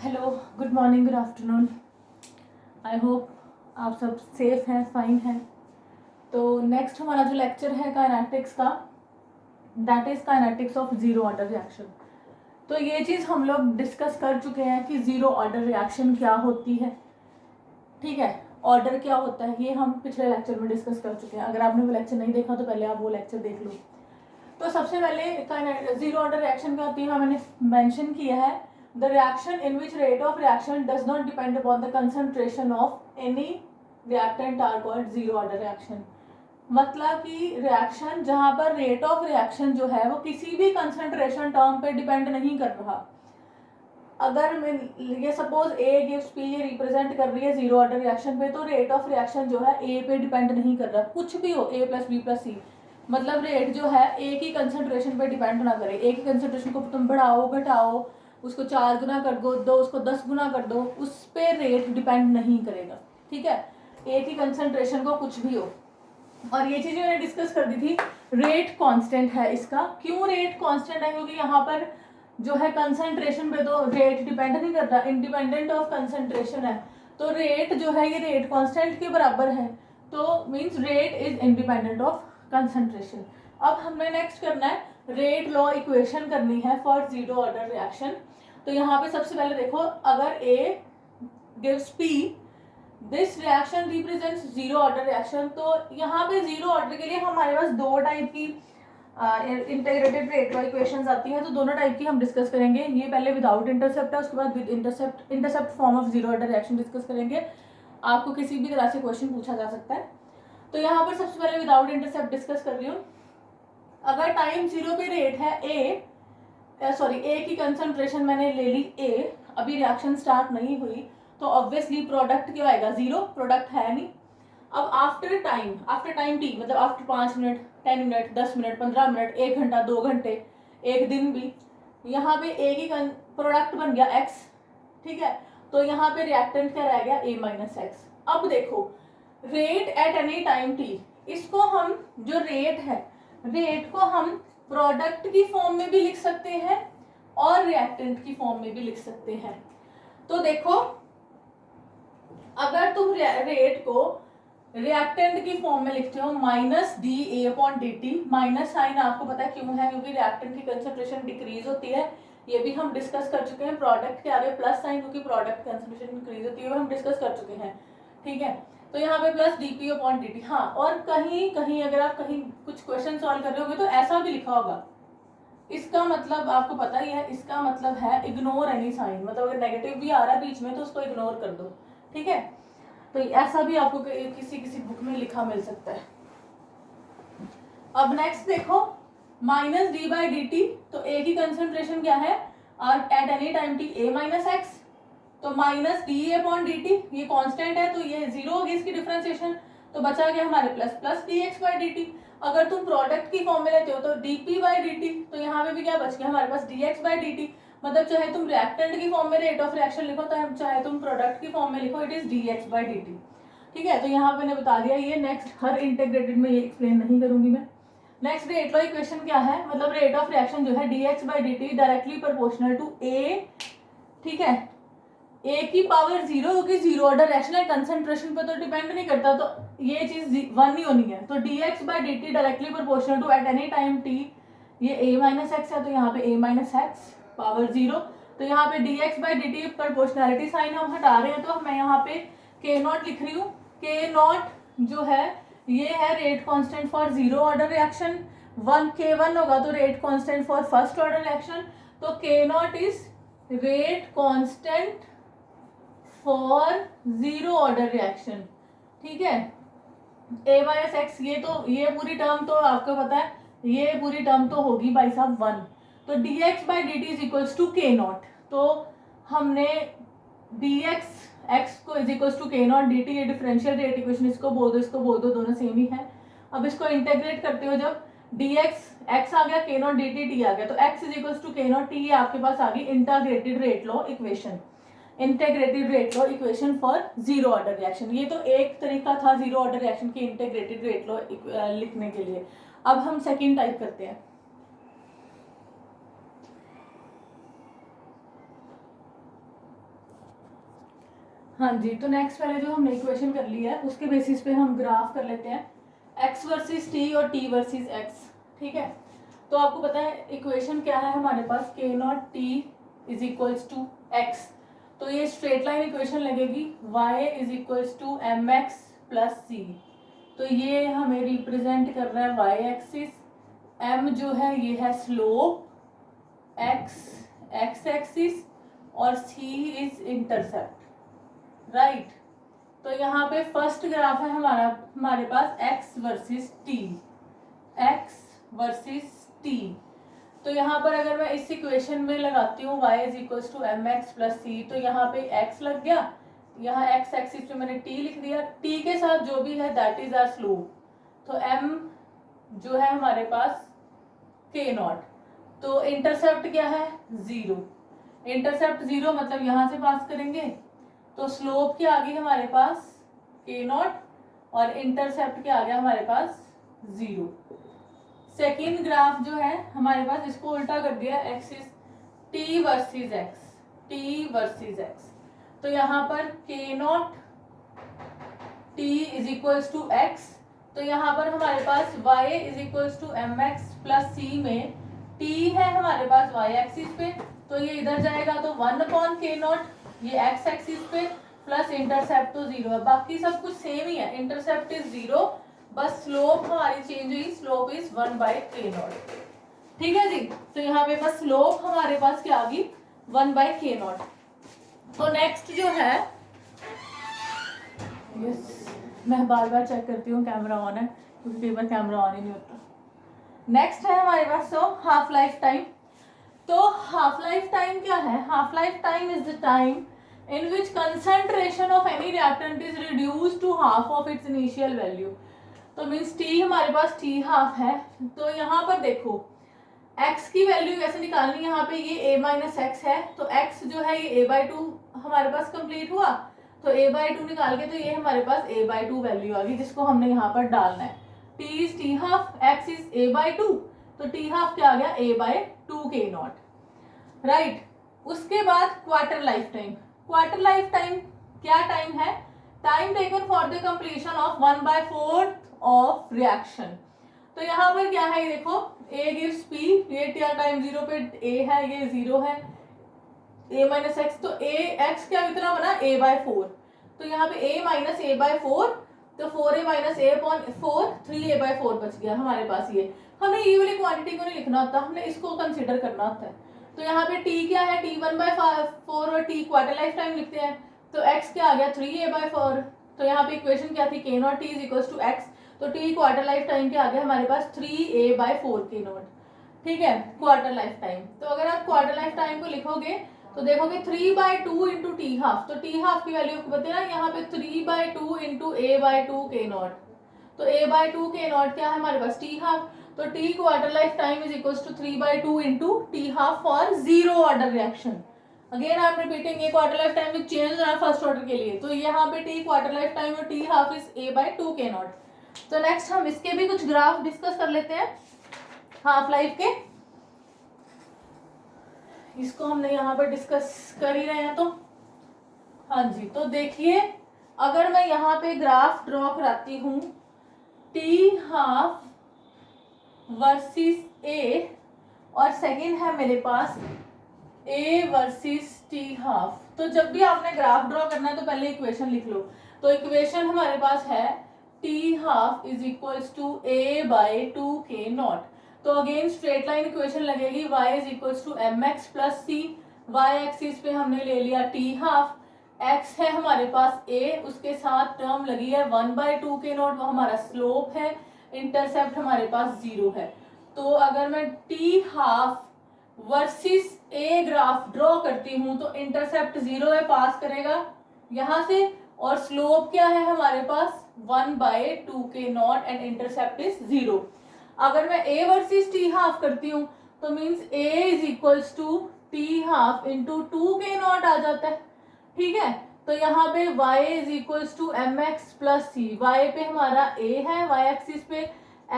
Hello, good morning, good afternoon. I hope आप सब safe हैं, फाइन हैं। तो नेक्स्ट हमारा जो लेक्चर है काइनेटिक्स का, that is kinetics of zero order reaction. तो ये चीज़ हम लोग डिस्कस कर चुके हैं कि ज़ीरो ऑर्डर रिएक्शन क्या होती है। ठीक है, ऑर्डर क्या होता है ये हम पिछले लेक्चर में डिस्कस कर चुके हैं। अगर आपने वो लेक्चर नहीं देखा तो पहले आप वो लेक्चर देख लो। तो सबसे पहले ज़ीरो ऑर्डर रिएक्शन क्या होती है मैंने मेंशन किया है, the reaction in which rate of reaction does not depend upon the concentration of any reactant are called zero order reaction। मतलब कि रिएक्शन जहाँ पर रेट ऑफ रिएक्शन जो है वो किसी भी कंसंट्रेशन टर्म पे डिपेंड नहीं कर रहा। अगर मैं ये सपोज ए गिव्स पी ये रिप्रेजेंट कर रही है जीरो ऑर्डर रिएक्शन पे, तो रेट ऑफ रिएक्शन जो है ए पे डिपेंड नहीं कर रहा। कुछ भी हो, ए प्लस बी प्लस सी, मतलब रेट जो है एक ही कंसंट्रेशन पे डिपेंड ना करे। एक ही कंसंट्रेशन को तुम बढ़ाओ घटाओ, उसको 4 गुना कर दो, उसको 10 गुना कर दो, उस पर रेट डिपेंड नहीं करेगा। ठीक है, एक ही कंसंट्रेशन को कुछ भी हो। और ये चीज़ मैंने डिस्कस कर दी थी। रेट कांस्टेंट है इसका। क्यों रेट कांस्टेंट है? क्योंकि यहाँ पर जो है कंसंट्रेशन पे तो रेट डिपेंड नहीं करता, इंडिपेंडेंट ऑफ कंसंट्रेशन है। तो रेट जो है ये रेट कांस्टेंट के बराबर है, तो means rate is independent of concentration. अब हमने नेक्स्ट करना है रेट लॉ इक्वेशन करनी है फॉर जीरो ऑर्डर रिएक्शन। तो यहाँ पे सबसे पहले देखो, अगर A gives P, this reaction represents zero order reaction. तो यहाँ पे जीरो ऑर्डर के लिए हमारे पास दो टाइप की इंटीग्रेटेड रेट लॉ इक्वेशंस आती हैं। तो दोनों टाइप की हम डिस्कस करेंगे। ये पहले विदाउट इंटरसेप्ट है, उसके बाद with intercept. Intercept form of zero order reaction discuss करेंगे। आपको किसी भी तरह से क्वेश्चन पूछा जा सकता है। तो यहाँ पर सबसे पहले विदाउट इंटरसेप्ट डिस्कस कर रही हूँ। अगर टाइम जीरो पे रेट है ए की कंसंट्रेशन मैंने ले ली ए, अभी रिएक्शन स्टार्ट नहीं हुई, तो ऑब्वियसली प्रोडक्ट क्या आएगा? जीरो, प्रोडक्ट है नहीं। अब आफ्टर टाइम टी, मतलब after 5 minute, 10 minute, 10 minute, 15 minute, 1 घंटा, 2 घंटे, 1 दिन भी, यहाँ पे ए की प्रोडक्ट बन गया एक्स। ठीक है, तो यहाँ पे रिएक्टेंट क्या रह गया? ए माइनस एक्स। अब देखो, rate at any time T, इसको हम जो रेट है, रेट को हम प्रोडक्ट की फॉर्म में भी लिख सकते हैं और रिएक्टेंट की फॉर्म में भी लिख सकते हैं। तो देखो, अगर तुम रेट को रिएक्टेंट की फॉर्म में लिखते हो minus D A upon D T, minus sign आपको पता है क्यों है? क्योंकि रिएक्टेंट की कंसंट्रेशन डिक्रीज होती है। ये भी हम डिस्कस कर चुके हैं। प्रोडक्ट के आगे प्लस साइन, क्योंकि प्रोडक्ट कंसंट्रेशन इंक्रीज होती है, वो हम डिस्कस कर चुके हैं। ठीक है, तो यहाँ पे plus D P upon D T. हाँ, और कहीं कहीं अगर आप कहीं कुछ क्वेश्चन सॉल्व कर रहे होगे तो ऐसा भी लिखा होगा। इसका मतलब आपको पता ही है, इसका मतलब है इग्नोर एनी साइन। मतलब अगर नेगेटिव भी आ रहा है बीच में तो उसको इग्नोर कर दो। ठीक है, तो ऐसा भी आपको किसी किसी बुक में लिखा मिल सकता है। अब नेक्स्ट देखो, minus D by D T, तो ए की कंसंट्रेशन क्या है? At any time T A minus X, तो minus D A upon D T, ये कांस्टेंट है तो ये जीरो होगी इसकी डिफरेंशिएशन। तो बचा गया हमारे plus plus D X by D T. अगर तुम प्रोडक्ट की फॉर्म में लेते हो तो D P by D T, तो यहाँ पे भी क्या बच गया हमारे पास? D X by D T. मतलब चाहे तुम रिएक्टेंट की फॉर्म में रेट ऑफ रिएक्शन लिखो, चाहे तुम प्रोडक्ट की फॉर्म में लिखो, it is D X by D T. ठीक है, तो यहाँ पे मैंने बता दिया। ये नेक्स्ट हर इंटीग्रेटेड में ये एक्सप्लेन नहीं करूंगी मैं। नेक्स्ट रेट लॉ इक्वेशन क्या है? मतलब रेट ऑफ रिएक्शन जो है D X by D T directly proportional to A. ठीक है, ए की पावर जीरो, क्योंकि जीरो ऑर्डर रिएक्शन है, कंसंट्रेशन पर तो डिपेंड नहीं करता, तो ये चीज वन ही होनी है। तो D X by D T directly proportional to at any time T, ये ए माइनस एक्स है तो यहाँ पे A minus X power zero. तो यहाँ पे D X by D T proportionality sign हम हटा रहे हैं, तो मैं यहाँ पे के नॉट लिख रही हूँ। के नॉट जो है ये है rate constant for zero order reaction. के वन होगा तो rate constant for first order reaction. तो के not is rate constant for zero order reaction. ठीक है, ए माइनस एक्स, ये पूरी टर्म तो आपको पता है, ये पूरी टर्म तो होगी भाई साहब 1। तो D X by D T is equals to K not. तो हमने डी एक्स को is equals to K not D T, ये डिफरेंशियल रेट इक्वेशन, इसको बोल दो, दोनों सेम ही है। अब इसको इंटीग्रेट करते हो, जब डी एक्स आ गया, के नॉट डी टी टी आ गया, तो x is equals to K not T, ये आपके पास आ गई integrated rate law equation. Integrated rate law equation for zero order reaction. ये तो एक तरीका था जीरो ऑर्डर रिएक्शन की इंटीग्रेटेड रेट लॉ लिखने के लिए। अब हम सेकंड टाइप करते हैं। हाँ जी, तो नेक्स्ट वाले जो हमने इक्वेशन कर ली है उसके बेसिस पे हम ग्राफ कर लेते हैं x वर्सेस t और t वर्सेस x। ठीक है, तो आपको पता है इक्वेशन क्या है हमारे पास, k not t is equals to x। तो ये स्ट्रेट लाइन इक्वेशन लगेगी y is equals to M X plus C. तो ये हमें रिप्रेजेंट कर रहा है y एक्सिस, m जो है ये है स्लोप, x एक्सिस और c इज इंटरसेप्ट, राइट। तो यहाँ पे फर्स्ट ग्राफ है हमारे पास x versus t, x versus t। तो यहाँ पर अगर मैं इस इक्वेशन में लगाती हूँ y is equals to M X plus C, तो यहाँ पे x लग गया, यहाँ x एक्सिस पे मैंने t लिख दिया, t के साथ जो भी है दैट इज आवर स्लोप। तो m जो है हमारे पास k नॉट, तो इंटरसेप्ट क्या है 0, इंटरसेप्ट 0 मतलब यहाँ से पास करेंगे, तो स्लोप के आगे हमारे पास k नॉट और इंटरसेप्ट के आगे हमारे पास 0। सेकेंड ग्राफ जो है हमारे पास, इसको उल्टा कर दिया, axis t versus x, t versus x। तो यहाँ पर k not t is equals to x, तो यहाँ पर हमारे पास y is equals to M X plus C में t है हमारे पास y एक्सिस पे, तो ये इधर जाएगा तो 1/k नॉट, ये x एक्सिस पे प्लस इंटरसेप्ट तो 0 है, बाकी सब कुछ सेम ही है, इंटरसेप्ट इज 0, बस स्लोप हमारी चेंज हुई, स्लोप इज 1/k नॉट। ठीक है जी, तो यहाँ पे बस स्लोप हमारे पास क्या आ गई 1/k नॉट। तो नेक्स्ट जो है, यस मैं बार बार चेक करती हूँ कैमरा ऑन है, क्योंकि कई बार कैमरा ऑन ही नहीं होता। नेक्स्ट है हमारे पास तो हाफ लाइफ टाइम। तो हाफ लाइफ टाइम क्या है, half life time is the time in which concentration of any reactant is reduced to half of its initial value। तो मीन्स t हमारे पास t हाफ है, तो यहाँ पर देखो x की वैल्यू कैसे निकालनी, यहाँ पे ये a माइनस एक्स है, तो x जो है ये a/2 हमारे पास कंप्लीट हुआ, तो a/2 निकाल के तो ये हमारे पास a/2 वैल्यू आ गई, जिसको हमने यहाँ पर डालना है। t is t half, x is a/2, तो t हाफ क्या आ गया a/2k नॉट, राइट। उसके बाद quarter life time, quarter life time क्या टाइम है, time taken for the completion of 1/4 of reaction. तो यहाँ पर क्या है, ये देखो a गिव्स p, ये टाइम 0 पे a है, ये 0 है, a माइनस एक्स, तो a x क्या कितना बना a/4, तो यहाँ पे a माइनस a/4, तो 4a माइनस a/4 3a/4 बच गया हमारे पास। ये हमें ये वाली क्वांटिटी को नहीं लिखना होता, हमने इसको कंसिडर करना होता है। तो यहाँ पे t क्या है, t 1/4 और t क्वार्टर लाइफ टाइम लिखते हैं, तो x क्या आ गया 3a/4। तो यहाँ पे इक्वेशन क्या थी, k not t is equals to x, तो t क्वार्टर लाइफ टाइम के आगे हमारे पास 3a/4 k नॉट। ठीक है, क्वार्टर लाइफ टाइम। तो अगर आप क्वार्टर लाइफ टाइम को लिखोगे तो देखोगे 3/2 इंटू टी हाफ, तो टी हाफ की वैल्यू आपको पता है ना, यहाँ पे 3/2 इंटू a/2 k नॉट, तो a/2 k नॉट क्या है हमारे पास टी हाफ, तो t quarter life time is equals to 3/2 into T half for 0 order reaction. Again I am repeating, ये क्वार्टर लाइफ टाइम में चेंज होना फर्स्ट ऑर्डर के लिए, तो यहाँ पे t क्वार्टर लाइफ टाइम और T half is a/2 k not. तो नेक्स्ट हम इसके भी कुछ ग्राफ डिस्कस कर लेते हैं हाफ लाइफ के, इसको हमने यहाँ पर डिस्कस कर ही रहे हैं। तो हाँ जी, तो देखिए अगर मैं यहाँ पे ग्राफ ड्रॉ कराती हूँ टी हाफ वर्सेस ए, और सेकेंड है मेरे पास ए वर्सेस टी हाफ, तो जब भी आपने ग्राफ ड्रॉ करना है तो पहले इक्वेशन लिख लो। तो इक्वेशन हमारे पास है T half is equals to a/2 k not, तो अगेन स्ट्रेट लाइन इक्वेशन लगेगी y is equals to M X plus C, Y axis पे हमने ले लिया टी हाफ, x है हमारे पास a, उसके साथ टर्म लगी है 1/2 k नॉट, वो हमारा स्लोप है, इंटरसेप्ट हमारे पास 0 है। तो अगर मैं T half versus a graph draw करती हूँ तो इंटरसेप्ट 0 है, पास करेगा यहाँ से, और स्लोप क्या है हमारे पास 1/2 k not and intercept is 0। अगर मैं a वर्सेस टी हाफ करती हूँ तो means a is equals to T half into 2 k naught आ जाता है। ठीक है, तो यहाँ पे y is equals to M X plus C, Y पे हमारा a है, y एक्सिस पे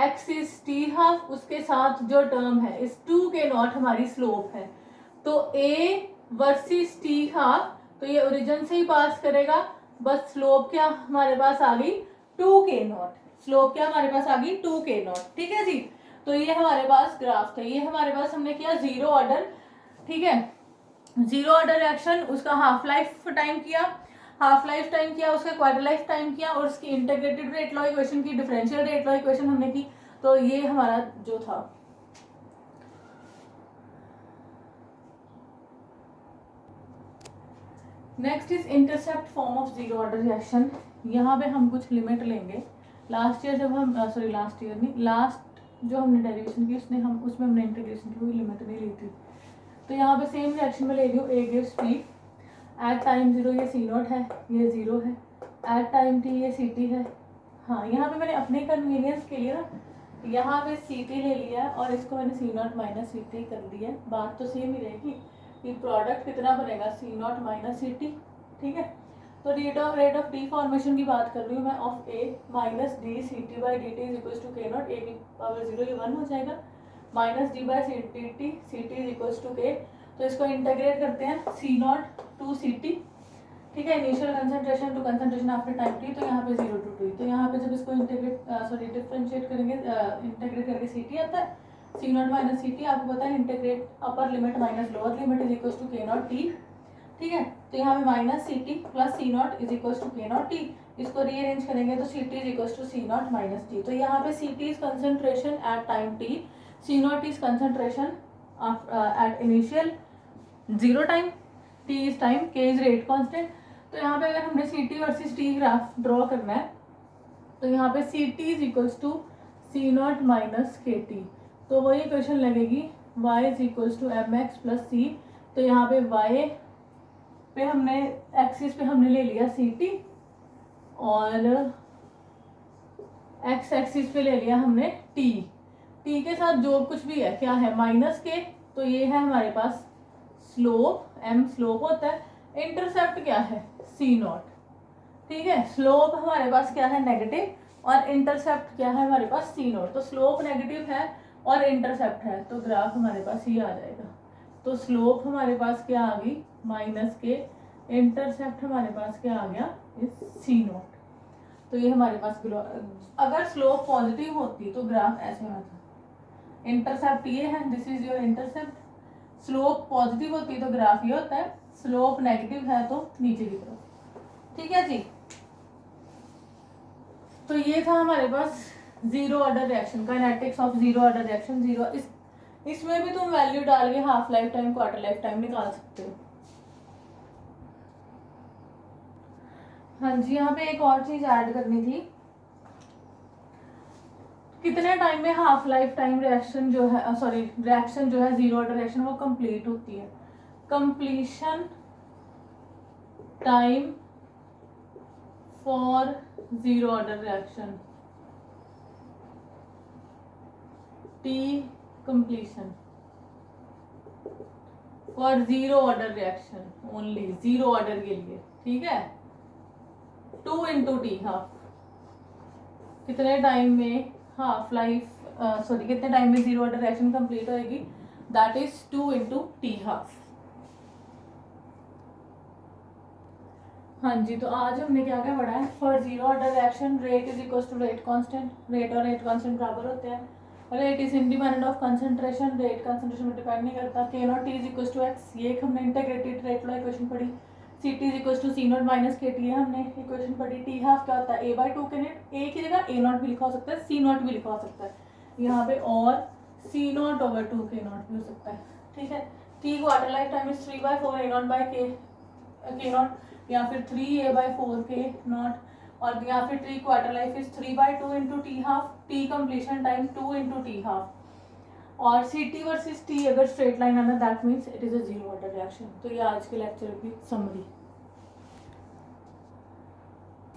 x इज टी हाफ, उसके साथ जो टर्म है इस 2 k नॉट हमारी स्लोप है। तो a वर्सेस टी हाफ तो ये ओरिजिन से ही पास करेगा, बस स्लोप क्या हमारे पास आ गई 2k0, स्लोप क्या हमारे पास आ गई 2k0, ठीक है जी। तो ये हमारे पास ग्राफ था, ये हमारे पास हमने किया जीरो ऑर्डर, ठीक है, जीरो ऑर्डर रिएक्शन, उसका हाफ लाइफ टाइम किया, हाफ लाइफ टाइम किया, उसका क्वार्टर लाइफ टाइम किया, और उसकी इंटीग्रेटेड रेट लॉ इक्वेशन की, डिफरेंशियल रेट लॉ इक्वेशन हमने की। तो ये हमारा जो था next is intercept form of zero order reaction. यहाँ पे हम कुछ लिमिट लेंगे। लास्ट ईयर जब हम सॉरी लास्ट ईयर नहीं, लास्ट जो हमने डेरिवेशन की उसमें हमने इंटीग्रेशन की कोई लिमिट नहीं ली थी। तो यहाँ पे सेम रिएक्शन में ले रही हूँ, A gives B at time zero, ये सी नॉट है, ये जीरो है, एट टाइम टी ये सी टी है। हाँ, यहाँ पे मैंने अपने कन्वीनियंस के लिए ना यहाँ पे सी टी ले लिया और इसको मैंने सी नॉट माइनस सी टी कर दिया। बात तो सेम ही रहेगी कि प्रोडक्ट कितना बनेगा, सी नॉट माइनस सी टी, ठीक है। तो रेट ऑफ डी फॉर्मेशन की बात कर रही हूँ मैं, of A minus D C T by D T is equal to K not, A की पावर जीरो, ये 1 हो जाएगा, minus D by C T is equal to K. तो इसको इंटीग्रेट करते हैं, C not to C T, ठीक है, initial concentration to concentration after time T, तो यहाँ पे 0 टू 2। तो यहाँ पे जब इसको डिफरेंशिएट करेंगे, इंटीग्रेट करके सी टी आता है, C not minus C T, आपको पता है integrate upper limit minus lower limit is equal to K not T, ठीक है। तो यहाँ पे minus C T plus C not is equal to K not T, इसको रीअरेंज करेंगे तो C T is equal to C not minus T. तो यहाँ पे C T is concentration at time T, C not is concentration at initial zero time, T is time, K is rate constant. तो यहाँ पे अगर हमने C T versus T graph draw करना है, तो यहाँ पे C T is equals to C not minus K T, तो वही इक्वेशन लगेगी y is equals to M X plus C. तो यहाँ पे y पे हमने एक्सिस पे हमने ले लिया सी टी और एक्स एक्सिस पे ले लिया हमने टी, टी के साथ जो कुछ भी है क्या है माइनस के, तो ये है हमारे पास स्लोप, m स्लोप होता है, इंटरसेप्ट क्या है सी नॉट, ठीक है। स्लोप हमारे पास क्या है नेगेटिव और इंटरसेप्ट क्या है हमारे पास सी नॉट। तो स्लोप नेगेटिव है और इंटरसेप्ट है, तो ग्राफ हमारे पास ये आ जाएगा। तो स्लोप हमारे पास क्या आ गई माइनस के, इंटरसेप्ट हमारे पास क्या आ गया इस सी नॉट। तो ये हमारे पास अगर स्लोप पॉजिटिव होती तो ग्राफ ऐसे होना था, इंटरसेप्ट ये है, this is your intercept, slope positive होती है तो ग्राफ ये होता है, स्लोप नेगेटिव है तो नीचे की तरफ, ठीक है जी। तो ये था हमारे पास zero order reaction, kinetics of zero order reaction. Zero इसमें भी तुम वैल्यू डाल के half life time quarter life time निकाल सकते हो। हाँ जी, यहाँ पे एक और चीज ऐड करनी थी, कितने टाइम में हाफ लाइफ टाइम रिएक्शन जो है रिएक्शन जो है जीरो ऑर्डर रिएक्शन वो कंप्लीट होती है। Completion time for zero order reaction, T completion for zero order reaction only, zero order के लिए, ठीक है, 2 इंटू टी हाफ, कितने टाइम में हाफ लाइफ कितने टाइम में जीरो ऑर्डर रिएक्शन कंप्लीट होएगी, that is 2 into T half. हाँ जी, तो आज हमने क्या क्या पढ़ा है, for zero order reaction rate is equal to rate constant, rate और रेट कांस्टेंट बराबर होते हैं, rate is independent of concentration, rate concentration पर डिपेंड नहीं करता, K not T is equal to X, ये एक हमने इंटीग्रेटेड रेट लॉ इक्वेशन पढ़ी, C T is equal to C not minus K T हमने इक्वेशन पढ़ी, टी हाफ क्या होता है A by two K not, A की जगह ए नॉट भी लिखा हो सकता है, सी नॉट भी लिखा हो सकता है यहाँ पे, और सी नॉट ओवर 2 के नॉट भी हो सकता है, ठीक है। T quarter life time is 3/4 A not by के नॉट, या फिर 3a/4 के नॉट, और या फिर T quarter life is 3/2 into T half, T completion time 2 into T half, और सी टी वर्सेस टी अगर स्ट्रेट लाइन आना that means it is a zero order reaction. तो ये आज के लेक्चर की समरी।